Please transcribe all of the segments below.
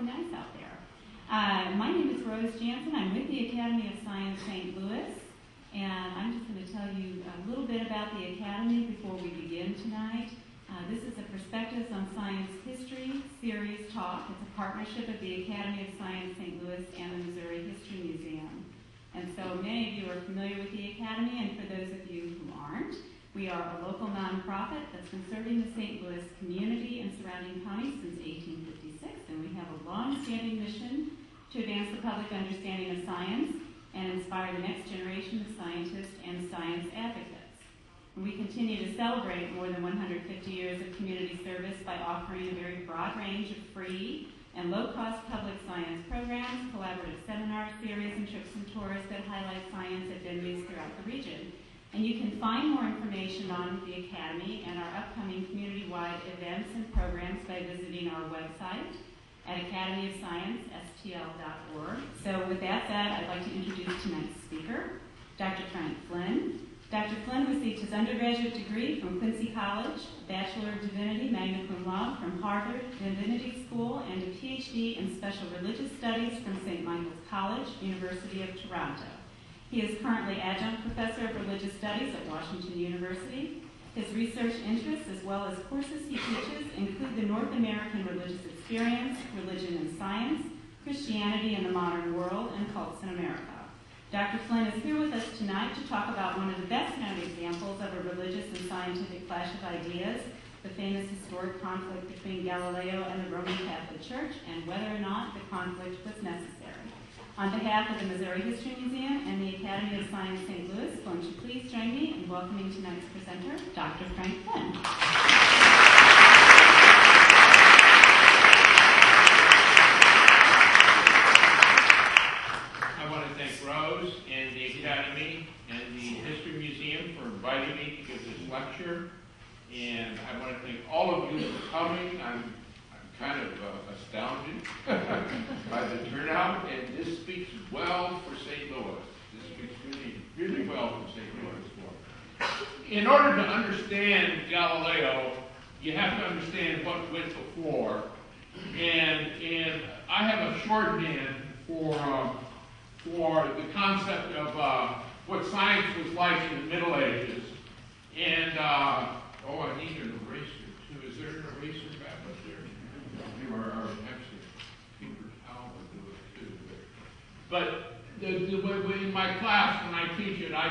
awfully nice out there. My name is Rose Jansen. I'm with the Academy of Science St. Louis, and I'm just going to tell you a little bit about the Academy before we begin tonight. This is a Perspectives on Science History series talk. It's a partnership of the Academy of Science St. Louis and the Missouri History Museum. And so many of you are familiar with the Academy, and for those of you who aren't, we are a local nonprofit that's been serving the St. Louis community and surrounding counties since 1856, and we have a long-standing mission to advance the public understanding of science and inspire the next generation of scientists and science advocates. And we continue to celebrate more than 150 years of community service by offering a very broad range of free and low-cost public science programs, collaborative seminar series, and trips and tours that highlight science at venues throughout the region. And you can find more information on the Academy and our upcoming community-wide events and programs by visiting our website at academyofsciencestl.org. So with that said, I'd like to introduce tonight's speaker, Dr. Frank Flynn. Dr. Flynn received his undergraduate degree from Quincy College, Bachelor of Divinity, magna cum laude from Harvard Divinity School, and a PhD in Special Religious Studies from St. Michael's College, University of Toronto. He is currently Adjunct Professor of Religious Studies at Washington University. His research interests, as well as courses he teaches, include the North American religious experience, religion and science, Christianity in the modern world, and cults in America. Dr. Flynn is here with us tonight to talk about one of the best-known examples of a religious and scientific clash of ideas, the famous historic conflict between Galileo and the Roman Catholic Church, and whether or not the conflict was necessary. On behalf of the Missouri History Museum and the Academy of Science St. Louis, won't you please join me in welcoming tonight's presenter, Dr. Frank Flynn. I want to thank Rose and the Academy and the History Museum for inviting me to give this lecture. And I want to thank all of you for coming. I'm kind of astounded by the turnout, and this speaks well for St. Louis. This speaks really, really well for St. Louis. In order to understand Galileo, you have to understand what went before. And I have a shorthand for the concept of what science was like in the Middle Ages. And, I need an eraser, too. Is there an eraser back up there? Or actually, paper towel would do it, too. But in my class, when I teach it, I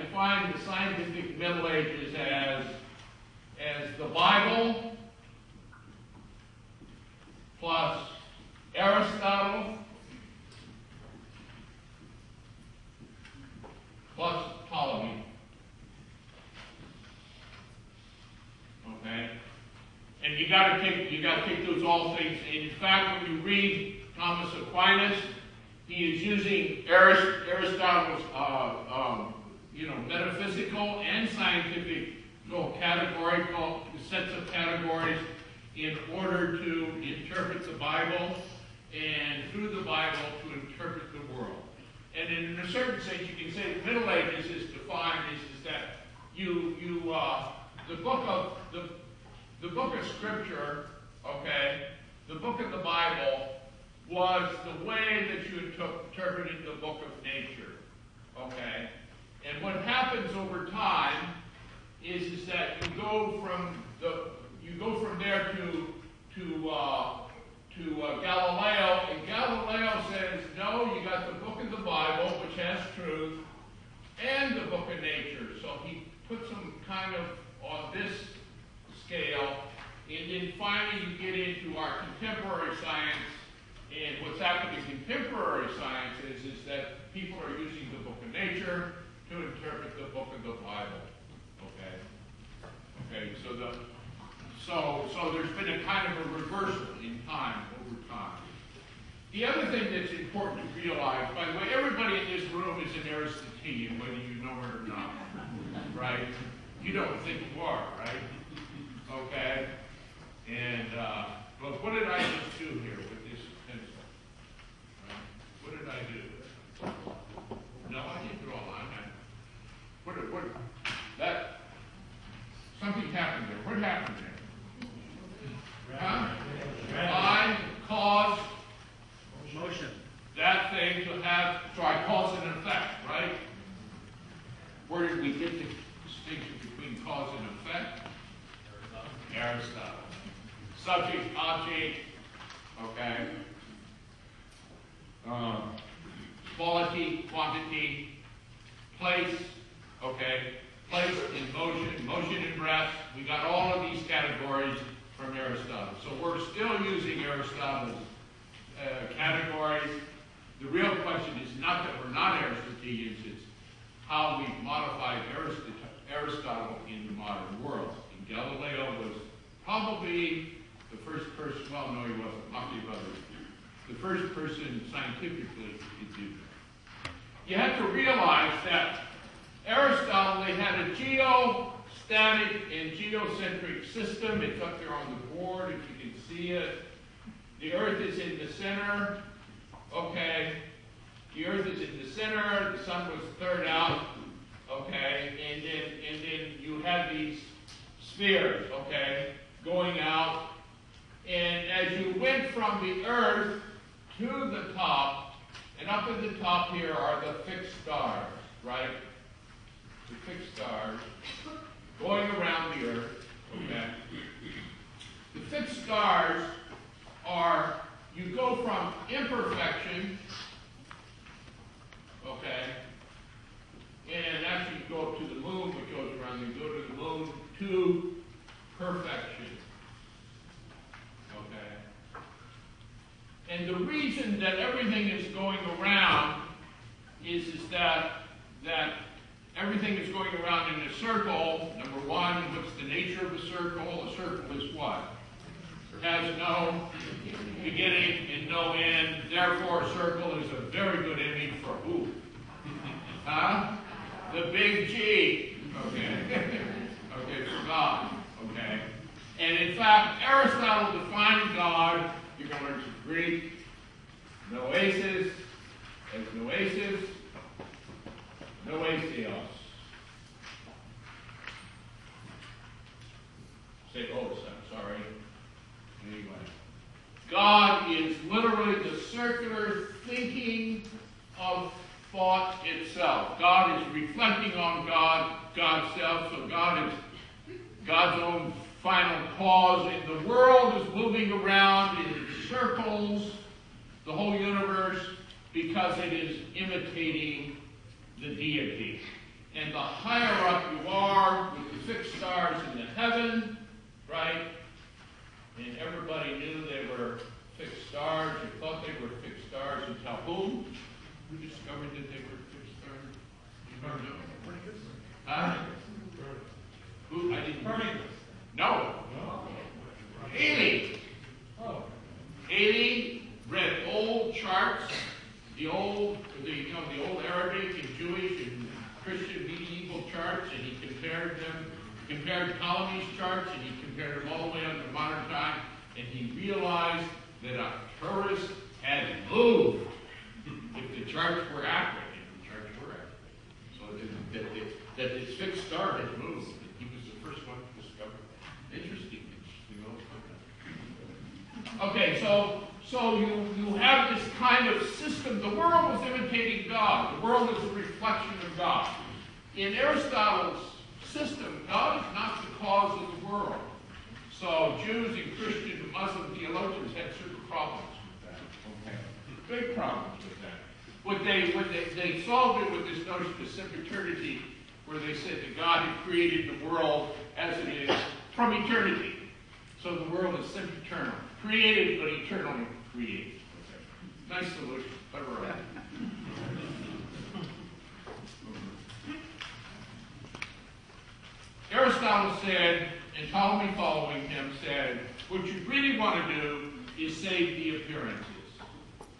define the scientific Middle Ages as the Bible plus Aristotle plus Ptolemy. Okay? And you got to take those all things. In fact, when you read Thomas Aquinas, he is using Aristotle's metaphysical and scientific categorical sets of categories in order to interpret the Bible, and through the Bible to interpret the world. And in a certain sense, you can say the Middle Ages is defined is that the book of Scripture, okay, the book of the Bible was the way that you interpreted the book of nature, okay. And what happens over time is that you go from there to Galileo, and Galileo says, no, you got the book of the Bible, which has truth, and the book of nature. So he puts them kind of on this scale, and then finally you get into our contemporary science, and what's happening in contemporary science is that people are using the book of nature to interpret the book of the Bible. Okay, so there's been a kind of a reversal in time, over time. The other thing that's important to realize, by the way, everybody in this room is an Aristotelian, whether you know it or not, right? You don't think you are, right? Okay? And, but what did I just do here with this pencil? Right? What did I do? No, I didn't draw a line. Something happened there. What happened there? Huh? I caused quality, quantity, place, okay, place in motion, motion in rest. We got all of these categories from Aristotle. So we're still using Aristotle's categories. The real question is not that we're not Aristotelians, it's how we've modified Aristotle in the modern world. And Galileo was probably the first person, well, no, he wasn't, lots of others, the first person scientifically to do that. You have to realize that Aristotle, they had a geostatic and geocentric system. It's up there on the board if you can see it. The Earth is in the center. Okay. The Earth is in the center. The sun was third out. Okay. And then you have these spheres, okay, going out. And as you went from the Earth to the top, and up at the top here are the fixed stars, right? The fixed stars going around the Earth, okay? The fixed stars are, you go from imperfection, okay, and after you go up to the moon, which goes around, you go to the moon to perfection, okay? And the reason that everything is going around is that everything is going around in a circle. Number one, what's the nature of a circle? A circle is what? It has no beginning and no end. Therefore, a circle is a very good image for who? Huh? The big G. Okay. Okay, for God. Okay. And in fact, Aristotle defined God, you're going to learn some Greek, noesis, as noesis, noesios. Say os, I'm sorry. Anyway. God is literally the circular thinking of thought itself. God is reflecting on God's self, so God is God's own final cause. And the world is moving around in circles, the whole universe, because it is imitating the deity. And the higher up you are with the fixed stars in the heaven, right? And everybody knew they were fixed stars. You thought they were fixed stars until whom? Who discovered that they were fixed stars? You don't know? Huh? Who? I didn't know. No. Haley. Haley read old charts, the old Arabic and Jewish and Christian medieval charts, and he compared them, compared Ptolemy's charts, and he compared them all the way up to modern time, and he realized that Arcturus had moved if the charts were accurate. So that his fixed star had moved. He was the first one to discover that. Interesting. Okay, so you have this kind of system. The world was imitating God. The world is a reflection of God. In Aristotle's system, God is not the cause of the world. So Jews and Christian and Muslim theologians had certain problems with that. Okay, big problems with that. They solved it with this notion of sempiternity, where they said that God had created the world as it is from eternity. So the world is sempiternal. Created, but eternally created. Okay. Nice solution. Clever. Aristotle said, and Ptolemy following him said, what you really want to do is save the appearances.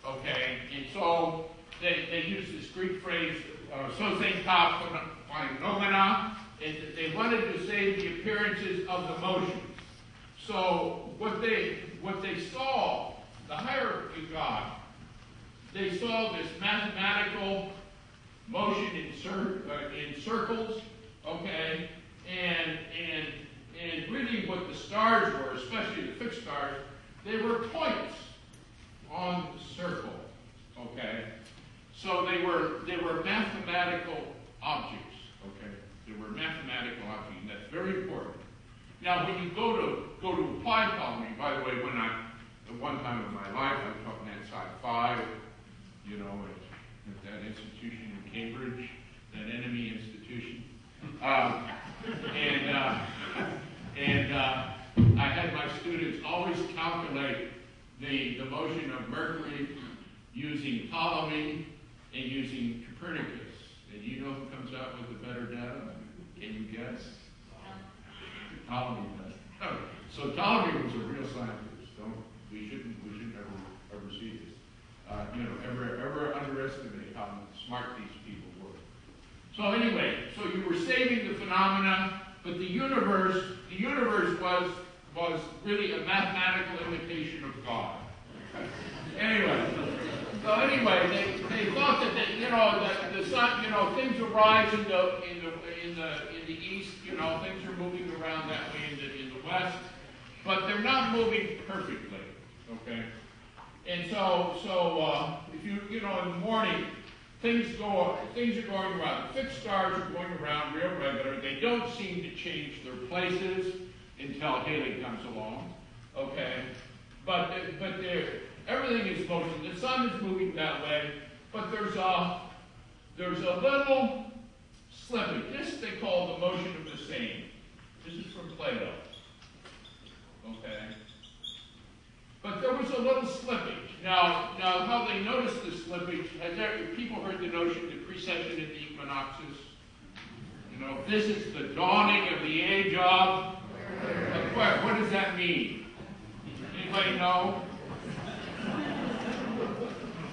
Okay? And so they use this Greek phrase, sosein ta phenomena, and they wanted to save the appearances of the motions. So what they saw, the hierarchy of God, they saw this mathematical motion in circles, okay, and really what the stars were, especially the fixed stars, they were points on the circle, okay. So they were mathematical objects, okay. They were mathematical objects, and that's very important. Now, when you go to applied Ptolemy, by the way, at one time in my life, I taught Nat Sci 5, the motion of Mercury using Ptolemy and using Copernicus. And you know who comes out with the better data? Can you guess? Ptolemy does. Oh, so Ptolemy was a real scientist. We shouldn't ever see this. Ever underestimate how smart these people were. So anyway, so you were saving the phenomena, but the universe was really a mathematical imitation of God. Anyway, they thought that the sun, things arise in the east, things are moving around that way in the west, but they're not moving perfectly. Okay, and so if in the morning things are going around. The fixed stars are going around real regular. They don't seem to change their places until Halley comes along. Okay, but everything is motion. The sun is moving that way, but there's a little slippage. This they call the motion of the same. This is from Plato. Okay. But there was a little slippage. Now how they noticed the slippage, people heard the notion of precession in the equinoxes? This is the dawning of the age of Aquarius. What does that mean? Anybody know?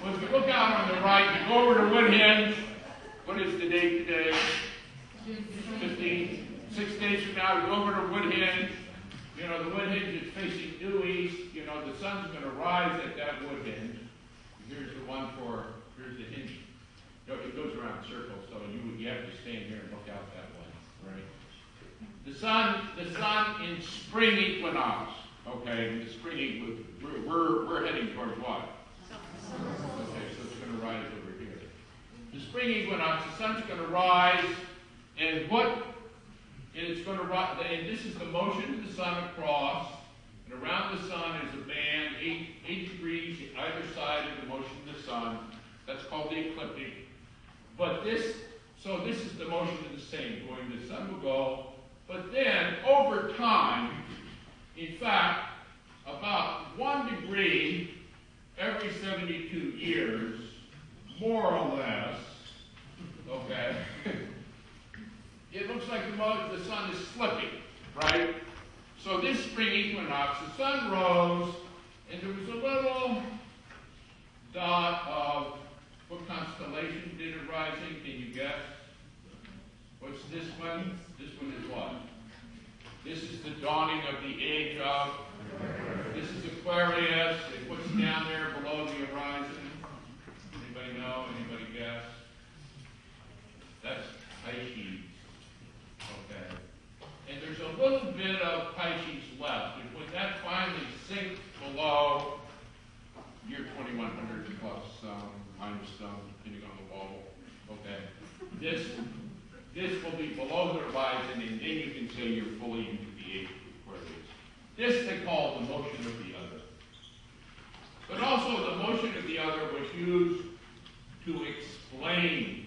Well, if you look out on the right, you go over to Woodhenge. What is the date today? 15. 6 days from now, you go over to Woodhenge. The Woodhenge is facing due east. The sun's going to rise at that Woodhenge. Here's the hinge. It goes around circles, so you have to stand here and look out that way, right? The sun in spring equinox. Okay, the spring equinox. We're heading towards what? Okay, so it's going to rise over here. The spring equinox, the sun's going to rise, and it's going to rise, and this is the motion of the sun across, and around the sun is a band, 8 degrees either side of the motion of the sun. That's called the ecliptic. But this is the motion of the same, going, the sun will go, but then over time, in fact, about 1 degree every 72 years, more or less, okay, it looks like the sun is slipping, right? So this spring equinox, the sun rose, and there was a little dot of, what constellation did it rise in? Can you guess? What's this one? This one is what? This is the dawning of the age of, this is Aquarius. And what's down there below the horizon? Anybody know? Anybody guess? That's Pisces. Okay. And there's a little bit of Pisces left. And when that finally sinks below year 2100 plus some, minus some, depending on the wall, okay, this will be below the horizon, and then you can say you're fully into the age of Aquarius. This they call the motion of the other. But also the motion of the other was used to explain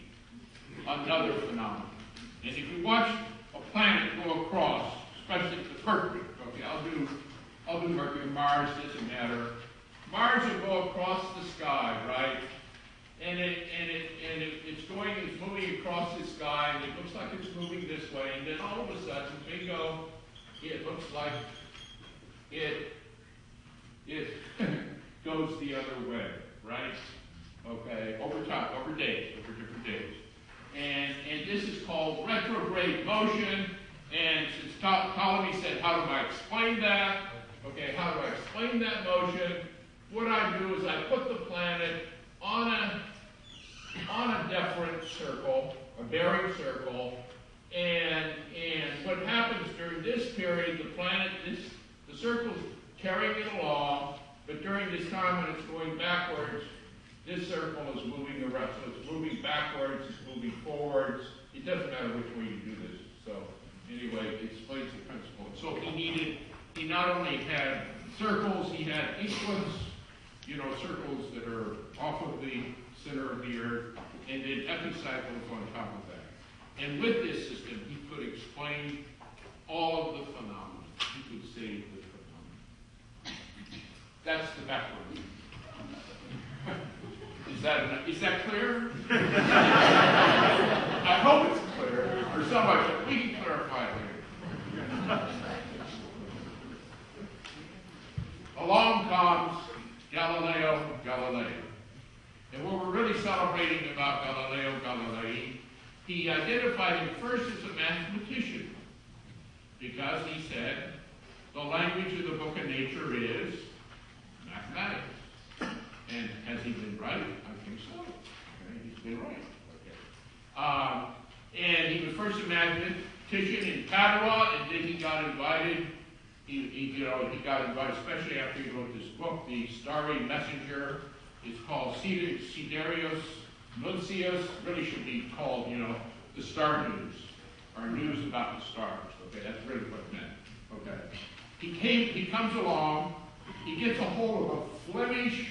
another phenomenon. And if you watch a planet go across, especially the Mercury, okay, I'll do Mercury, Mars, doesn't matter. Mars will go across the sky, right? And it's moving across the sky, and it looks like it's moving this way, and then all of a sudden, bingo, it looks like it goes the other way, right? Okay, over different days. And this is called retrograde motion, and since Ptolemy said, how do I explain that? Okay, how do I explain that motion? What I do is I put the planet on a deferent circle, a bearing circle, and what happens during this period, the planet, the circle's carrying it along, but during this time when it's going backwards, this circle is moving around, so it's moving backwards, it's moving forwards. It doesn't matter which way you do this. So anyway, it explains the principle. So he not only had circles, he had equals, circles that are off of the center of the earth, and then epicycles on top of that. And with this system, he could explain all of the phenomena. He could save the phenomena. That's the backward. Is that clear? I hope it's clear. Or so much. We can clarify it later. Along comes Galileo Galilei. And what we're really celebrating about Galileo Galilei, he identified him first as a mathematician because he said the language of the book of nature is mathematics. And has he been right? I think so. Okay, he's been right. Okay. And he was first a mathematician in Padua, and then he got invited. He got invited, especially after he wrote this book, The Starry Messenger. It's called Siderius Nuncius. Really should be called, the Star News, or News about the Stars. Okay, that's really what it meant. Okay. He comes along, he gets a hold of a Flemish,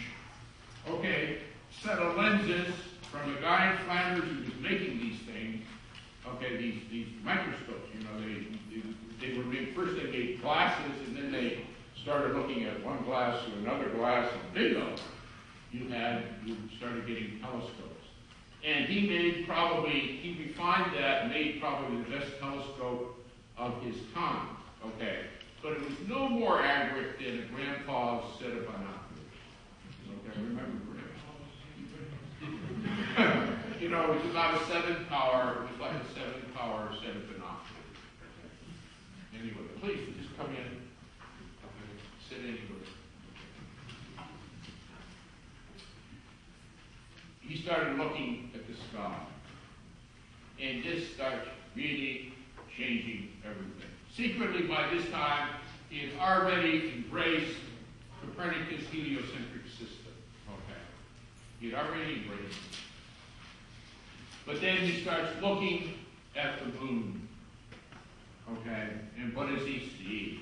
set of lenses from a guy in Flanders who was making these things. Okay, these microscopes, they were made, first they made glasses, and then they started looking at one glass to another glass, and bingo, you started getting telescopes. And he refined that and made probably the best telescope of his time, okay? But it was no more accurate than a grandpa's set of binoculars. Okay, remember grandpa's? It was about a 7 power, it was like a 7 power set of binoculars. Anyway, please, just come in. Okay, sit anywhere. He started looking at the sky. And this starts really changing everything. Secretly, by this time, he had already embraced Copernicus' heliocentric system. Okay. He had already embraced it. But then he starts looking at the moon. Okay. And what does he see?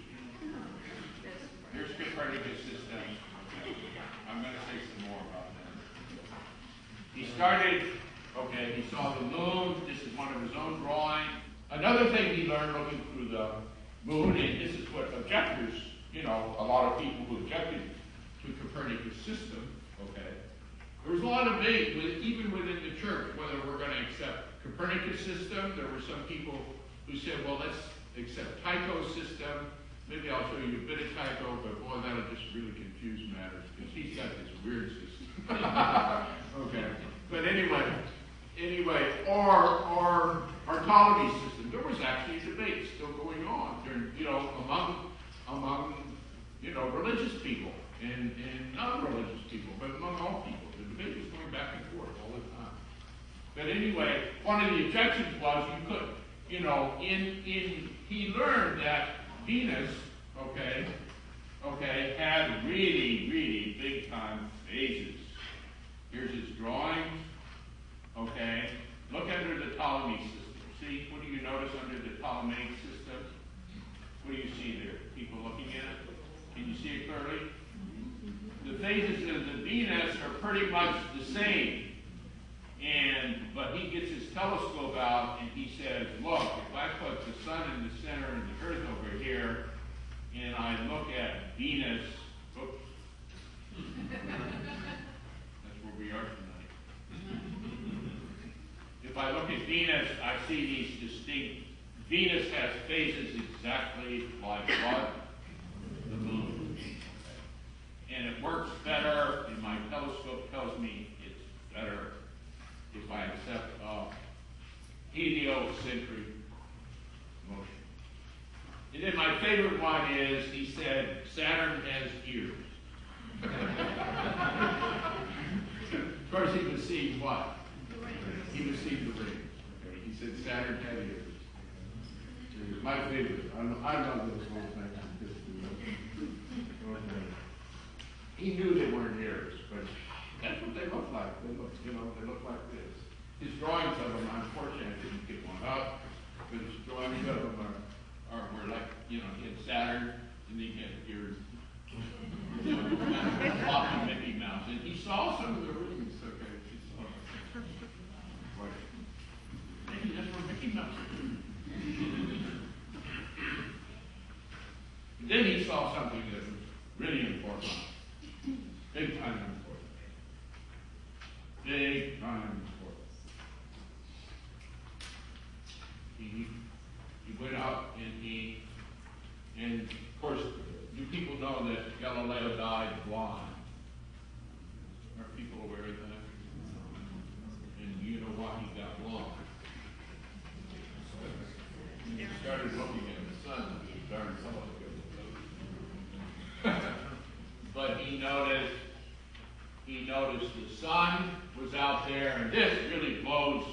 Here's Copernicus' system. Okay. I'm going to say some more about that. He started, he saw the moon. This is one of his own drawings. Another thing he learned looking through the moon, and this is what objectors, a lot of people who objected to Copernicus' system, there was a lot of debate, even within the church, whether we're going to accept Copernicus' system. There were some people who said, well, let's accept Tycho's system. Maybe I'll show you a bit of Tycho, but boy, that'll just really confuse matters, because he's got this weird system. Okay. But anyway, or Ptolemy's system. There was actually a debate still going on during, among religious people and non-religious people, but among all people. The debate was going back and forth all the time. But anyway, one of the objections was you could, he learned that Venus, had really, really big time phases. Here's his drawings. Okay. Look under the Ptolemy system. See, what do you notice under the Ptolemaic system? What do you see there? People looking at it? Can you see it clearly? The phases of the Venus are pretty much the same. But he gets his telescope out and he says, look, if I put the sun in the center and the earth over here, and I look at Venus, oops. That's where we are tonight. If I look at Venus, I see these distinct, Venus has phases exactly like what? The moon. And it works better, and my telescope tells me it's better if I accept heliocentric motion. And then my favorite one is, he said, Saturn has ears. Of course, he was seeing what? He was seeing the rings. Okay. He said Saturn had ears. It was my favorite. I love those whole things. He knew they weren't ears, but that's what they look like. They look like this. His drawings of them, unfortunately, I didn't get one up, but his drawings of them were like, he had Saturn, and he had ears. Floppy Mickey Mouse. And he saw some of the rings, okay? He saw them. Maybe that's where Mickey Mouse is. Then he saw something that was really important. big time for it. He went out and of course, do people know that Galileo died blind? Are people aware of that? And do you know why he got blind? He started looking at the sun, it was darn telescope. But he noticed the sun was out there, and this really blows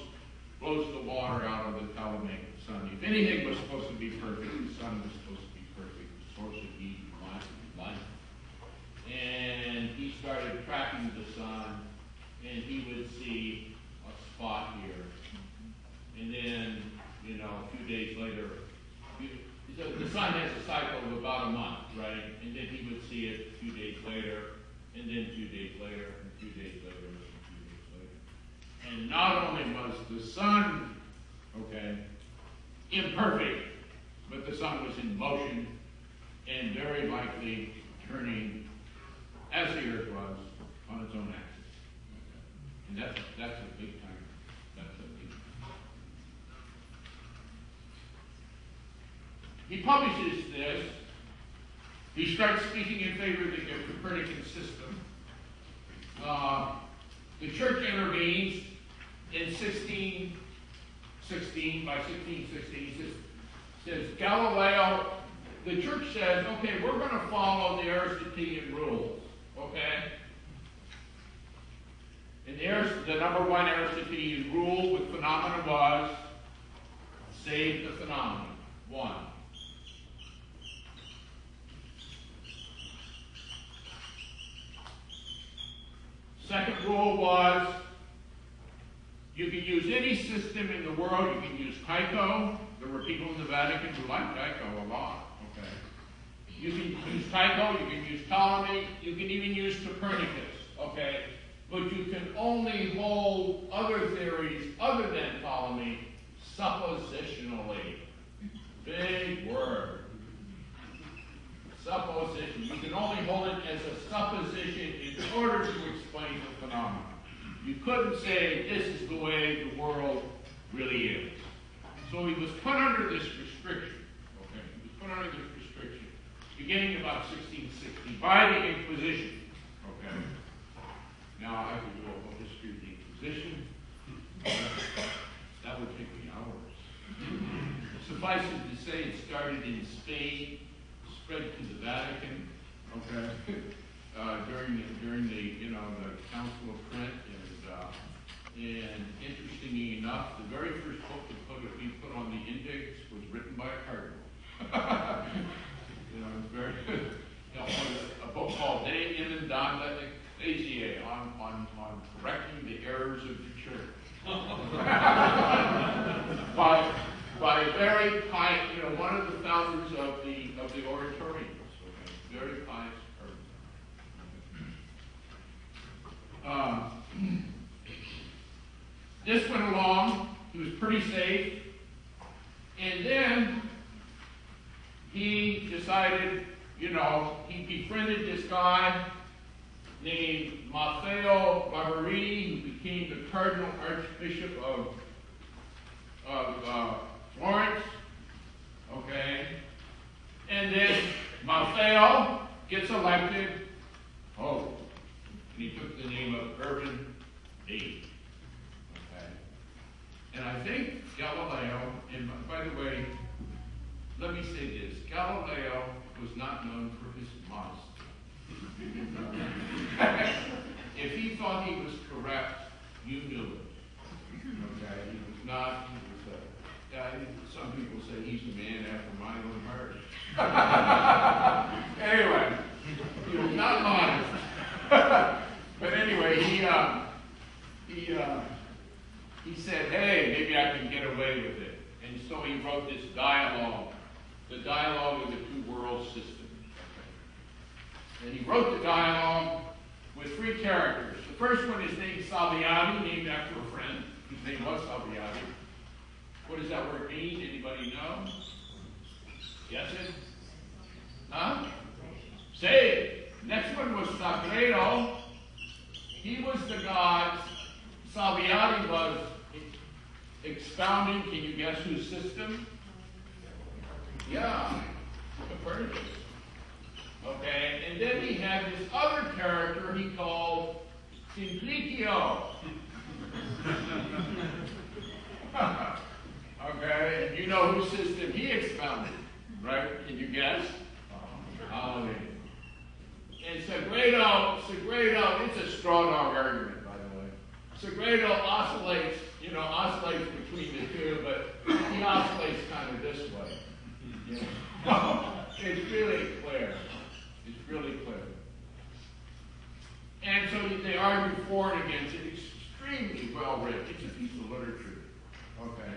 the water out of the Ptolemaic sun. If anything was supposed to be perfect, the sun was supposed to be perfect, the source of heat, light. And he started tracking the sun, and he would see a spot here. And then, a few days later, the sun has a cycle of about a month, right? And then he would see it a few days later, and then 2 days later, and 2 days later, and 2 days later. And not only was the sun, imperfect, but the sun was in motion and very likely turning, as the earth was, on its own axis. And that's a big time. That's a big time. He publishes this. He starts speaking in favor of the Copernican system. The church intervenes in 1616. By 1616, says Galileo. The church says, okay, we're going to follow the Aristotelian rules, okay? And the number one Aristotelian rule with phenomena was save the phenomenon. One. Second rule was you can use any system in the world. You can use Tycho. There were people in the Vatican who liked Tycho a lot. Okay. You can use Tycho. You can use Ptolemy. You can even use Copernicus. Okay. But you can only hold other theories other than Ptolemy suppositionally. Big word. Supposition. You can only hold it as a supposition in order to explain the phenomenon. You couldn't say this is the way the world really is. So he was put under this restriction. Okay, he was put under this restriction beginning about 1660 by the Inquisition. Okay. Now I could do a whole history of the Inquisition. That would take me hours. Suffice it to say, it started in Spain, spread to the Vatican. Okay. During the the Council of Trent, and interestingly enough, the very first book to be put on the index was written by a cardinal. It's very a book called De Emendanda Ecclesiae on correcting the errors of the church. by a very pious, one of the founders of the oratorians. Okay, very pious person. This went along. He was pretty safe. And then he decided, he befriended this guy named Matteo Barberini, who became the Cardinal Archbishop of Florence. Okay. And then Matteo gets elected. And he took the name of Urban VIII. And I think Galileo, and by the way, let me say this, Galileo was not known for his modesty. If he thought he was correct, you knew it. Okay? He was not, some people say he's a man after my own heart. Anyway, he was not modest. But anyway, he said, hey, maybe I can get away with it. And so he wrote this dialogue, the dialogue of the two world system. And he wrote the dialogue with three characters. The first one is named Salviati, named after a friend. His name was Salviati. What does that word mean? Anybody know? Guess it? Huh? Say it. Next one was Sagredo. He was the god's Salviati was expounding, can you guess whose system? Yeah, Copernicus. Okay, and then he had this other character he called Simplicio. Okay, and you know whose system he expounded, right? Can you guess? And Sagredo, it's a straw dog argument, by the way. Sagredo oscillates between the two, but he oscillates kind of this way. You know? It's really clear. It's really clear. And so they argue for and against it. Extremely well written. It's a piece of literature. Okay.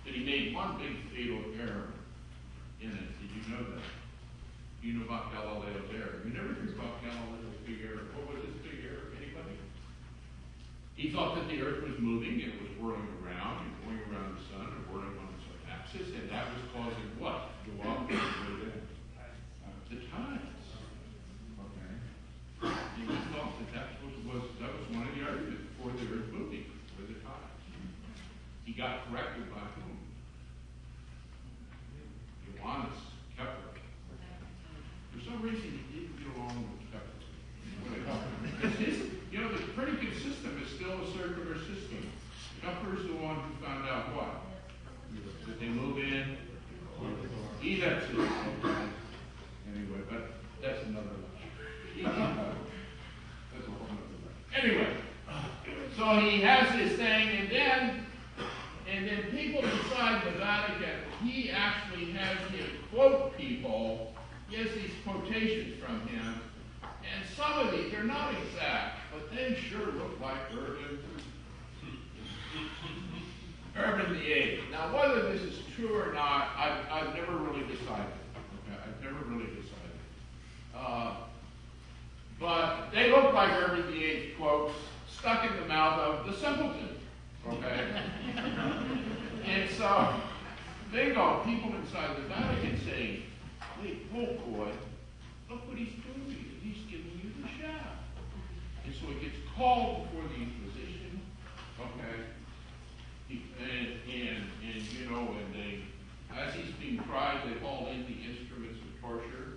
But he made one big fatal error in it. Did you know that? You know about Galileo's error. You never heard about Galileo's big error. What was his big error? Anybody? He thought that the Earth was moving, it was whirling around, and going around the sun, or whirling on its own axis, and that was causing what? Go up and go down. The tides. Okay. He thought that was one of the arguments for the Earth moving, for the tides. He got corrected by whom? Johannes Kepler. For some reason, he didn't get along with Kepler. The Copernican system is still a circular system. Kepler's the one who found out what? That they move in. That's it. Anyway, but that's another lecture. That's a whole other lecture. Anyway, so he has this thing, and then people inside the Vatican, he actually has him quote people. He has these quotations from him, and some of these, they're not exact, but they sure look like Urban VIII. Now, whether this is true or not, I've never really decided. Okay, I've never really decided. But they look like Urban VIII quotes stuck in the mouth of the simpleton. Okay? And so, bingo, people inside the Vatican saying, wait, oh boy, look what he's doing. He's giving you the shaft. And so it gets called before the Inquisition. Okay? And they, as he's being tried, they haul in the instruments of torture.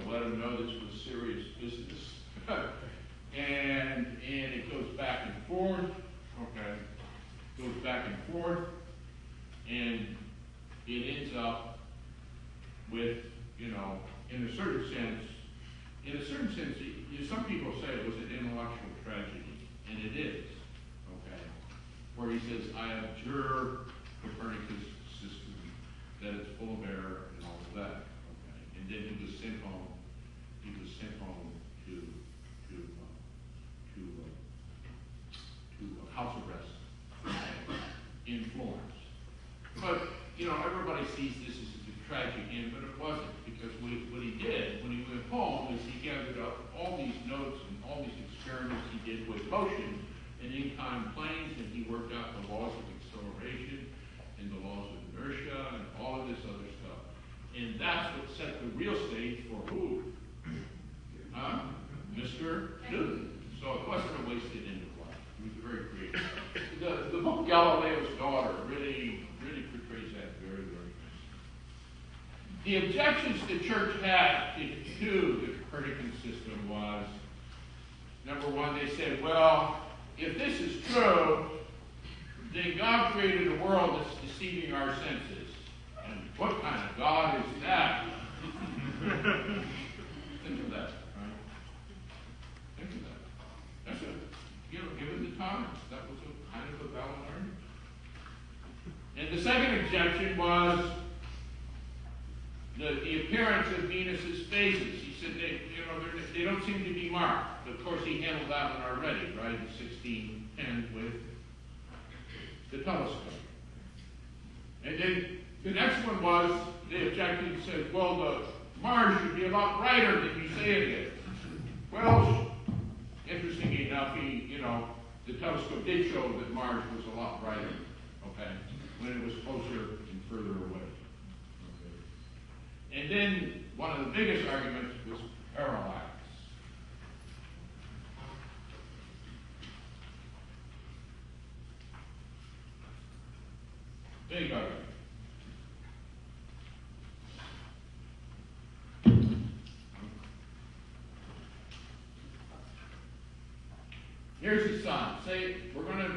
Let him know this was serious business. and it goes back and forth. Okay? Goes back and forth. And it ends up with, in a certain sense, some people say it was an intellectual tragedy, and it is, okay? Where he says, I abjure Copernicus' system, that it's full of error and all of that, okay? And then he was sent home to house arrest in Florence. But, everybody sees this as a tragic end, but it wasn't, because what he did when he went home is he gathered up all these notes and all these experiments he did with motion and in-kind planes, and he worked out the laws of acceleration and the laws of inertia and all of this other stuff. And that's what set the real stage for who? Mr. Newton. So it wasn't a wasted end of life. He was very creative. The book Galileo's Daughter really portrays that very, very nicely. The objections the church had to the Copernican system was, number one, they said, well, if this is true, then God created a world that's deceiving our senses. And what kind of God is that? Think of that, right? Think of that. That's given the times, that was a kind of a valid argument. And the second objection was the appearance of Venus's phases. He said they don't seem to be marked. Of course, he handled that one already, right, in 1610 with the telescope. And then the next one was, the objection said, well, the Mars should be a lot brighter than you say it is. Well, interestingly enough, the telescope did show that Mars was a lot brighter, okay, when it was closer and further away. Okay. And then one of the biggest arguments was parallax. Big argument. Here's the sun. Say we're going to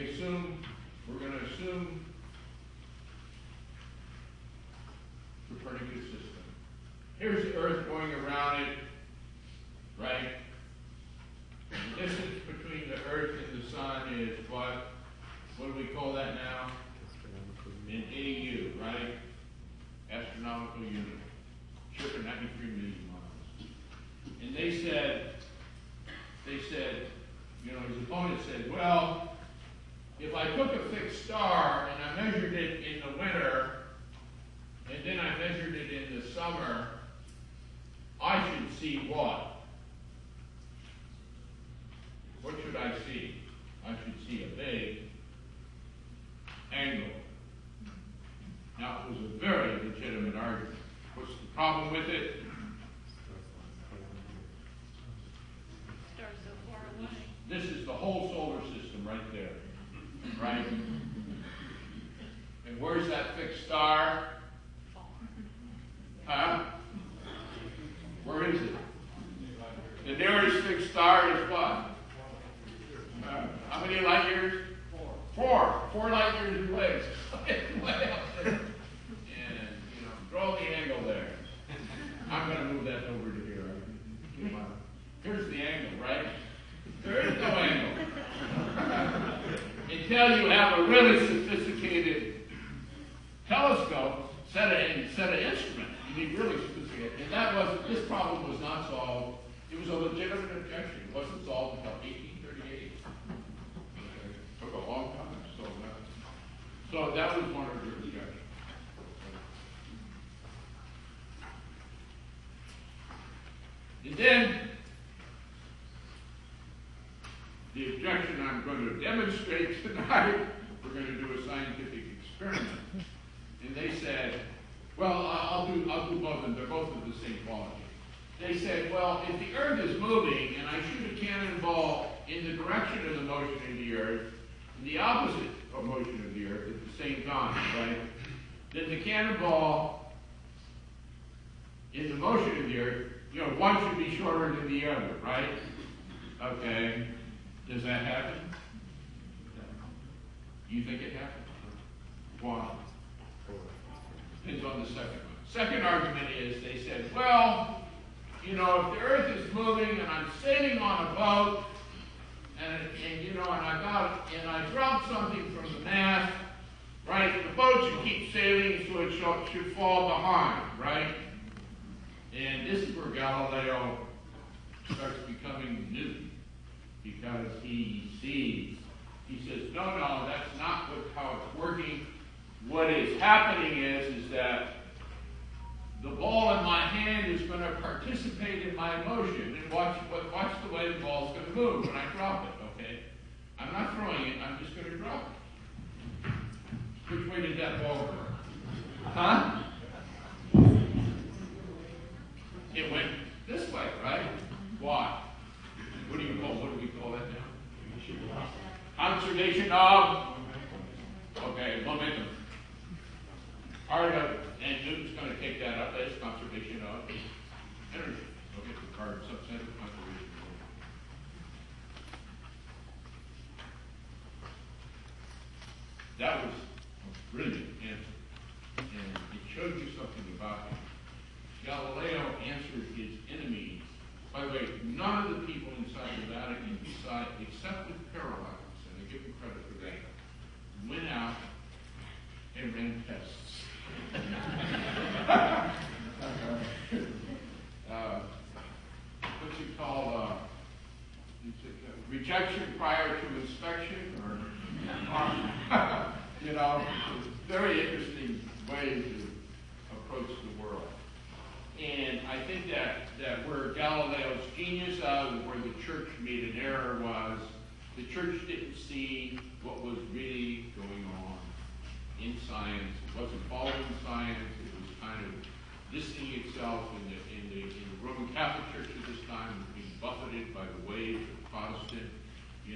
assume Copernicus system. Here's the Earth going around it, right? The distance between the Earth and the sun is what? What do we call that now? An AU, right? Astronomical unit. Circa 93 million miles. And they said, his opponent said, well, if I took a fixed star and I measured it in the winter, and then I measured it in the summer, I should see what? What should I see? I should see a big angle. Now, it was a very legitimate argument. What's the problem with it? Stars so far away. This is the whole solar system right there, right? And where's that fixed star? Huh? Where is it? The nearest fixed star is what? How many light years? Four light years away. It's way up there. And, draw the angle there. I'm going to move that over to here. Here's the angle, right? There is no angle. Until you have a really sophisticated telescope, set of instruments. You need really sophisticated. And this problem was not solved. It was a legitimate objection. It wasn't solved until 1838. It took a long time to solve that. So that was one of the objections. And then, the objection I'm going to demonstrate tonight, we're going to do a scientific experiment. And they said, well, I'll do both of them. They're both of the same quality. They said, well, if the Earth is moving and I shoot a cannonball in the direction of the motion of the Earth, and the opposite of motion of the Earth at the same time, right? Then the cannonball in the motion of the Earth, one should be shorter than the other, right? Okay. Does that happen? You think it happened? Why? Depends on the second one. Second argument is they said, well, if the Earth is moving and I'm sailing on a boat, and I drop something from the mast, right? The boat should keep sailing so it should fall behind, right? And this is where Galileo starts becoming Newton, because he says, no, that's not how it's working. What is happening is that the ball in my hand is going to participate in my motion, and watch the way the ball is going to move when I drop it, okay? I'm not throwing it, I'm just going to drop it. Which way did that ball go? Huh? It went this way, right? Why? What do we call that now? Conservation of, momentum. Part of, and Newton's going to take that up as conservation of energy. Okay, the carbon subset of conservation of energy. That was a brilliant answer, and it showed you something about him. Galileo answered his enemies. By the way, none of the people inside the Vatican, except with parallax, and I give him credit for that, went out and ran tests. What's it called? Rejection prior to inspection, or very interesting way to approach the world. And I think that where Galileo's genius of, where the church made an error was, the church didn't see what was really going on in science. It wasn't following science. It was kind of distancing itself in the Roman Catholic Church at this time, was being buffeted by the waves of Protestant. The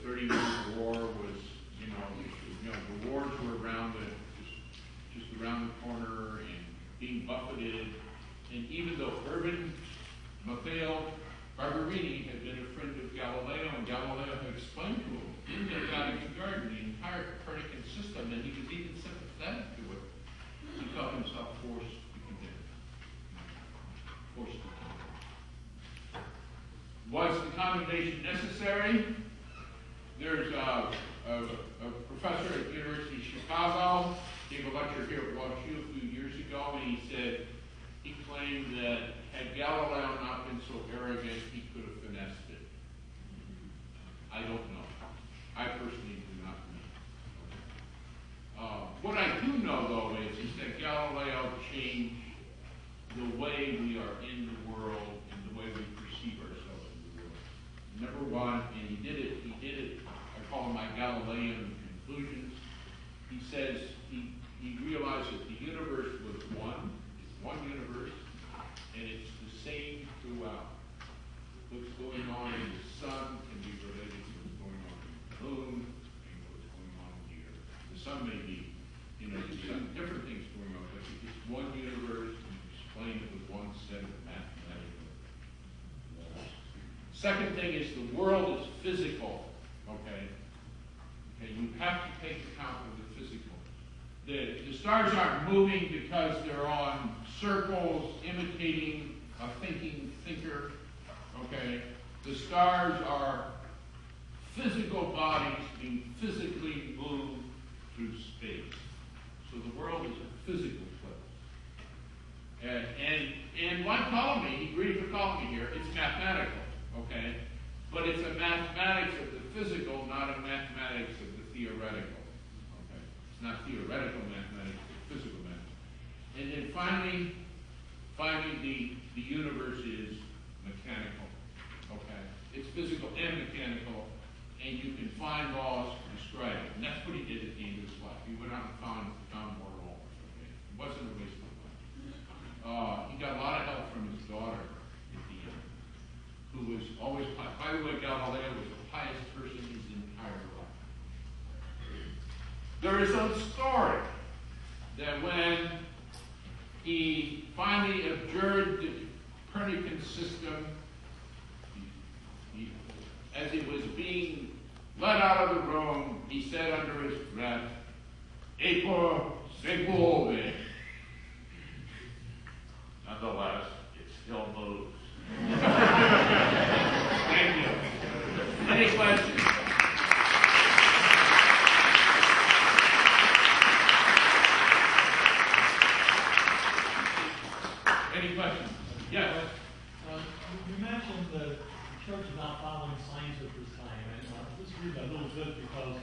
30-Year War was, the wars were around the around the corner and being buffeted. And even though Urban Matteo Barberini had been a friend of Galileo, and Galileo had explained to him in the Vatican Garden the entire Copernican system, and he was even sympathetic to it, he felt himself forced to condemn. Forced to condemn. Was the condemnation necessary? There's a professor at the University of Chicago, gave a lecture here at WashU a few years ago, and he claimed that had Galileo not been so arrogant, he could have finessed it. I don't know. I personally do not know. What I do know, though, is that Galileo changed the way we are in the world and the way we perceive ourselves in the world. Number one, and he did it, I call them my Galilean conclusions. He says he realized that the universe was one. It's one universe, and it's the same throughout. What's going on in the sun can be related to what's going on in the moon and what's going on in the earth. The sun may be, there's some different things going on, but it's one universe, and you explain it with one set of mathematical laws. Second thing is the world is physical, okay? You have to take account of the physical. The stars aren't moving because they're on circles imitating a thinking thinker, okay? The stars are physical bodies being physically moved through space. So the world is a physical place. And like Ptolemy, he agreed with Ptolemy here, it's mathematical, okay? But it's a mathematics of the physical, not a mathematics of the theoretical. Okay? It's not theoretical mathematics, it's physical mathematics. And then finally the universe is mechanical. Okay? It's physical and mechanical, and you can find laws to describe it. And that's what he did at the end of his life. He went out and found more laws. Okay? It wasn't a waste of time. He got a lot of help from his daughter at the end, who was always, by the way, Galileo was the pious person in his entire life. There is a story that when he finally abjured the Copernican system, as he was being let out of the room, he said under his breath, "Equor sequove." Nonetheless, it still moves. Thank you. Any questions? Any questions? Yes. You mentioned the church is not following science at this time, and this read a little bit because,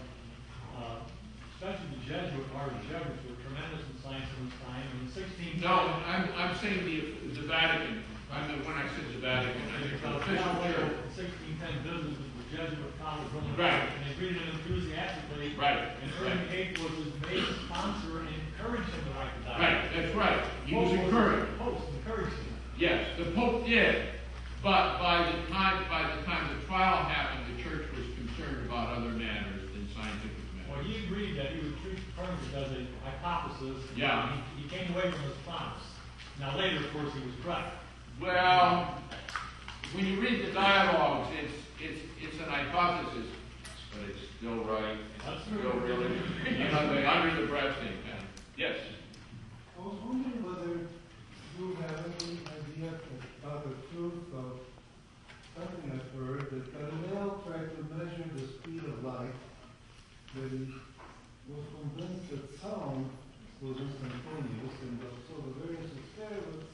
especially the Jesuits were tremendous in science in this time. In the 16th. No, I'm saying the Vatican. When I said the Vatican, I think the official church. In 1610 visited the Jesuit college, Right. And they greeted him enthusiastically. Right. And Urban VIII was his main sponsor and encouraged him to write the document. Right, that's right. He was encouraged. The Pope encouraged him. Yes, the Pope did. But by the time the trial happened, the church was concerned about other matters than scientific Well, matters. he agreed that he would treat Copernicus as a hypothesis. And Yeah. He came away from his promise. Now later, of course, he was correct. Well, when you read the dialogues, it's an hypothesis, but it's still right. That's It's still true. really, they under the breath thing. Yes. I was wondering whether you have any idea about the truth of something I've heard, that Galileo tried to measure the speed of light, that he was convinced that sound was instantaneous, and so the various experiments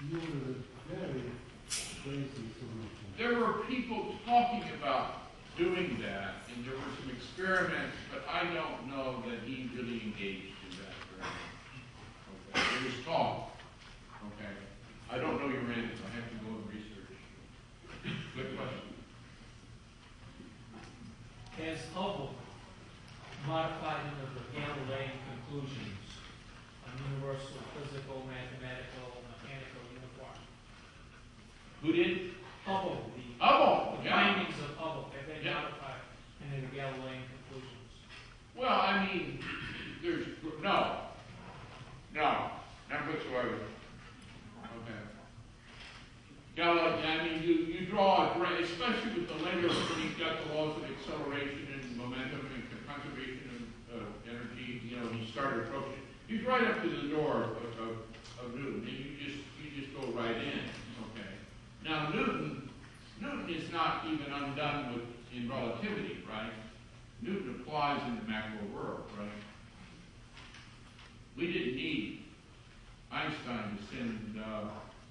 yielded a very crazy solution. There were people talking about doing that, and there were some experiments, but I don't know that he really engaged in that very much. Okay. There was talk. Okay. I don't know your answer. I have to go and research. Good question. Has Hubble modified into the Galilean conclusions on universal, physical, mathematical, mechanical uniform? Who did? Hubble, the Hubble. Yeah. findings of Hubble, have they Yeah. modified into the Galilean conclusions? Well, I mean, there's no. acceleration and momentum and conservation of energy. You know, you start approaching. He's right up to the door of Newton, and you just go right in. Okay. Now Newton is not even undone in relativity, right? Newton applies in the macro world, right? We didn't need Einstein to send.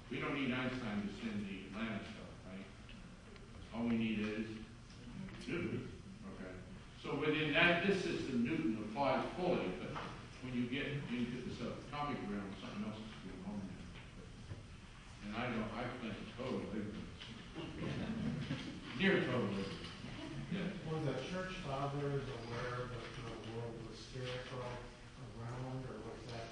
We don't need Einstein to send the Atlanta stuff, right? All we need is Newton. Okay. So within this system, Newton applies fully, but when you get into the subatomic realm, something else is going on there. And I claim total ignorance. Near total ignorance. Yeah. Were the church fathers aware that the world was spherical around, or was that?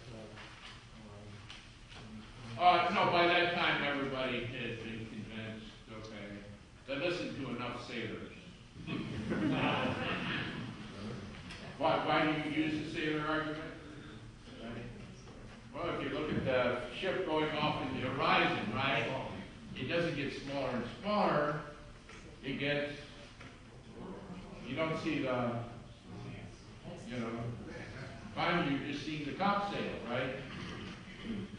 No, by that time everybody had been convinced, okay. They listened to enough sailors. Why do you use the sailor argument? Well, if you look at the ship going off in the horizon, right, it doesn't get smaller and smaller. It gets, you don't see the, finally you're just seeing the topsail, right?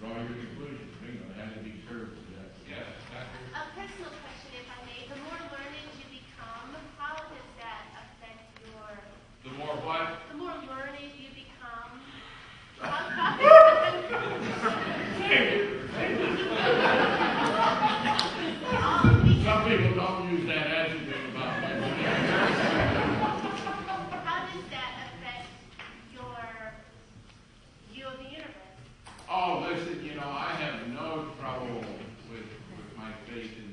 Draw your conclusions. Bingo, it had to be curved to that. Yes. A personal question, if I may. The more learned you become, how does that affect your... The more what? The more learned you become. Some people don't use that adjective about me. How does that affect your view of the universe? Oh, listen, I have no trouble with my faith in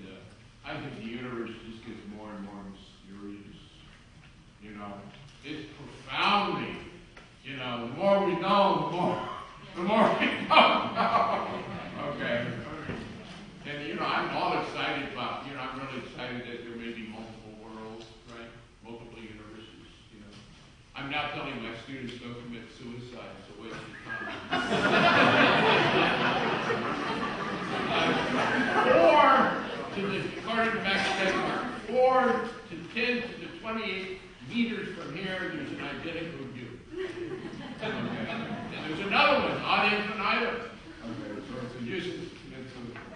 I think the universe just gets more and more mysterious. It's profoundly, the more we know, the more we don't know. Okay. And, I'm all excited about, I'm really excited that there may be multiple worlds, right? Multiple universes, I'm now telling my students don't commit suicide. It's a waste of time. According to Max Tegmark, 4 to 10 to 28 meters from here, there's an identical view. Okay. And there's another one, ad infinitum. Okay, so it's a nuisance to commit suicide.